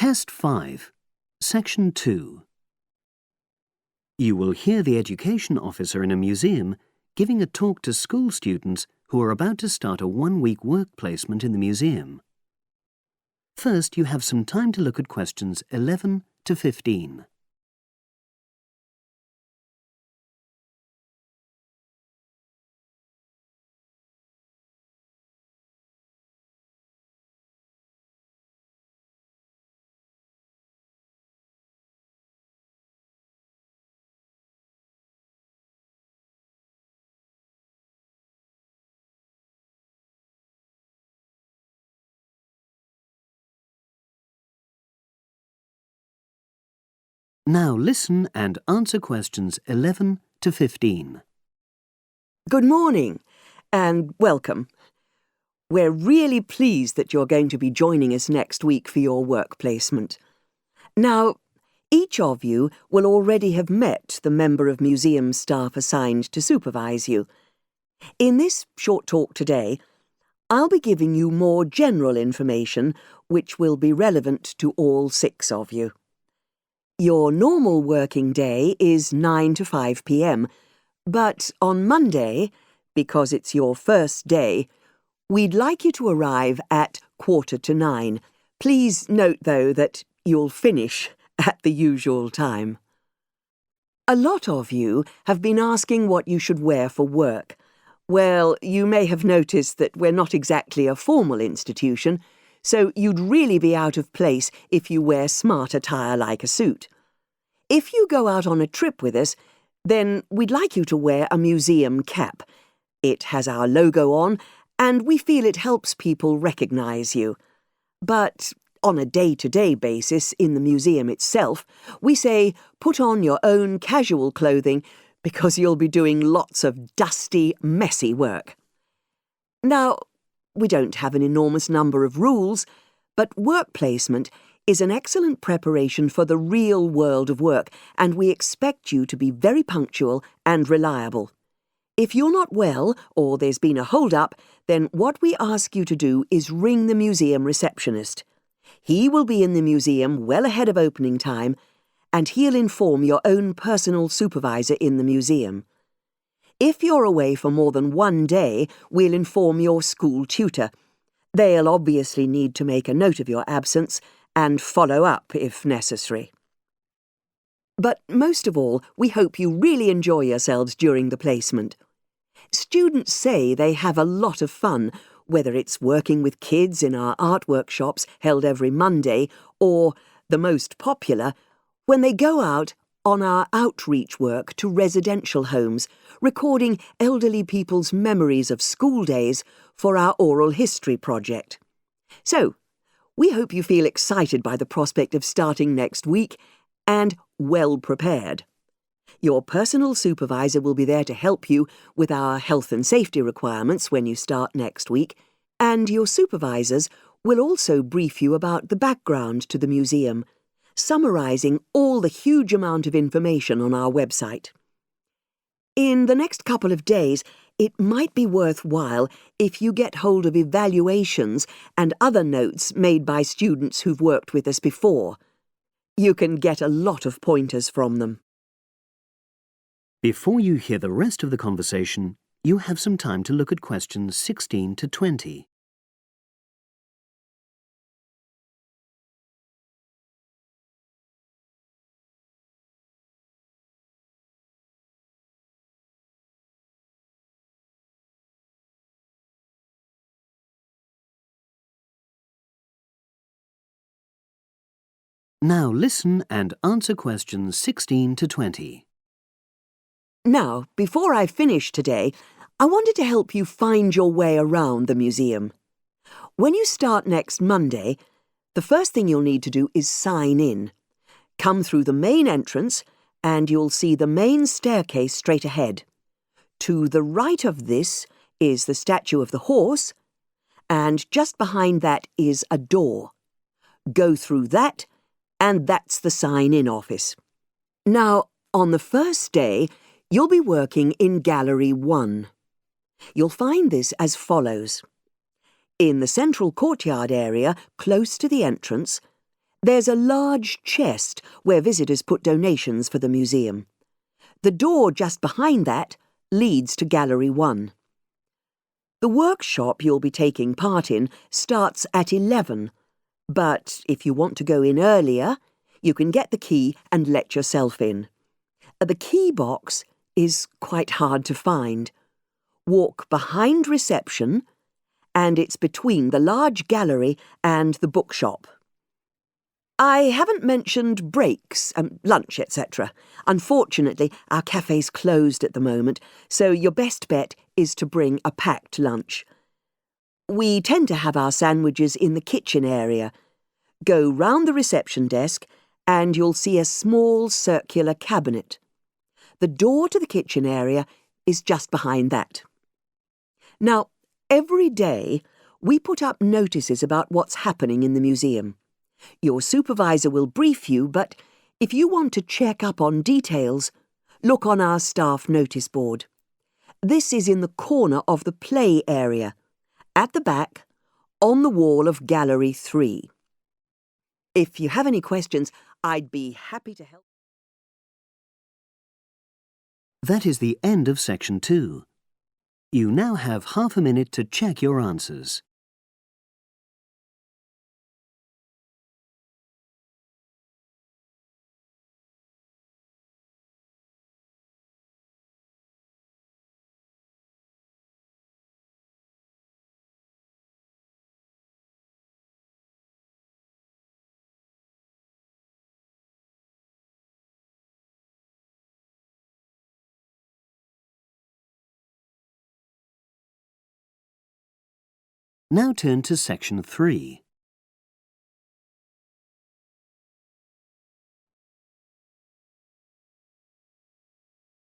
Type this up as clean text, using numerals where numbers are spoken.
Test 5, Section 2. You will hear the education officer in a museum giving a talk to school students who are about to start a one-week work placement in the museum. First, you have some time to look at questions 11 to 15. Now listen and answer questions 11 to 15. Good morning and welcome. We're really pleased that you're going to be joining us next week for your work placement. Now, each of you will already have met the member of museum staff assigned to supervise you. In this short talk today, I'll be giving you more general information which will be relevant to all 6 of you. Your normal working day is 9 to 5 p.m, but on Monday, because it's your first day, we'd like you to arrive at 8:45. Please note, though, that you'll finish at the usual time. A lot of you have been asking what you should wear for work. Well, you may have noticed that we're not exactly a formal institution, so you'd really be out of place if you wear smart attire like a suit. If you go out on a trip with us, then we'd like you to wear a museum cap. It has our logo on, and we feel it helps people recognise you. But on a day-to-day basis in the museum itself, we say put on your own casual clothing because you'll be doing lots of dusty, messy work. Now, we don't have an enormous number of rules, but work placement is an excellent preparation for the real world of work, and we expect you to be very punctual and reliable. If you're not well or there's been a hold-up, then what we ask you to do is ring the museum receptionist. He will be in the museum well ahead of opening time, and he'll inform your own personal supervisor in the museum. If you're away for more than 1 day, we'll inform your school tutor. They'll obviously need to make a note of your absence and follow up if necessary. But most of all, we hope you really enjoy yourselves during the placement. Students say they have a lot of fun, whether it's working with kids in our art workshops held every Monday, or, the most popular, when they go out on our outreach work to residential homes, recording elderly people's memories of school days for our oral history project. So, we hope you feel excited by the prospect of starting next week and well prepared. Your personal supervisor will be there to help you with our health and safety requirements when you start next week, and your supervisors will also brief you about the background to the museum, summarising all the huge amount of information on our website. In the next couple of days, it might be worthwhile if you get hold of evaluations and other notes made by students who've worked with us before. You can get a lot of pointers from them. Before you hear the rest of the conversation, you have some time to look at questions 16 to 20. Now listen and answer questions 16 to 20. Now, before I finish today, I wanted to help you find your way around the museum. When you start next Monday, the first thing you'll need to do is sign in. Come through the main entrance and you'll see the main staircase straight ahead. To the right of this is the statue of the horse, and just behind that is a door. Go through that, and that's the sign-in office. Now, on the first day, you'll be working in Gallery 1. You'll find this as follows. In the central courtyard area, close to the entrance, There's a large chest where visitors put donations for the museum. The door just behind that leads to Gallery 1. The workshop you'll be taking part in starts at 11, but if you want to go in earlier, you can get the key and let yourself in. The key box is quite hard to find. Walk behind reception, and it's between the large gallery and the bookshop. I haven't mentioned breaks, lunch, etc. Unfortunately, our cafe's closed at the moment, so your best bet is to bring a packed lunch. We tend to have our sandwiches in the kitchen area. Go round the reception desk and you'll see a small circular cabinet. The door to the kitchen area is just behind that. Now, every day we put up notices about what's happening in the museum. Your supervisor will brief you, but if you want to check up on details, look on our staff notice board. This is in the corner of the play area, at the back, on the wall of Gallery 3. If you have any questions, I'd be happy to help. That is the end of Section 2. You now have half a minute to check your answers. Now turn to Section 3.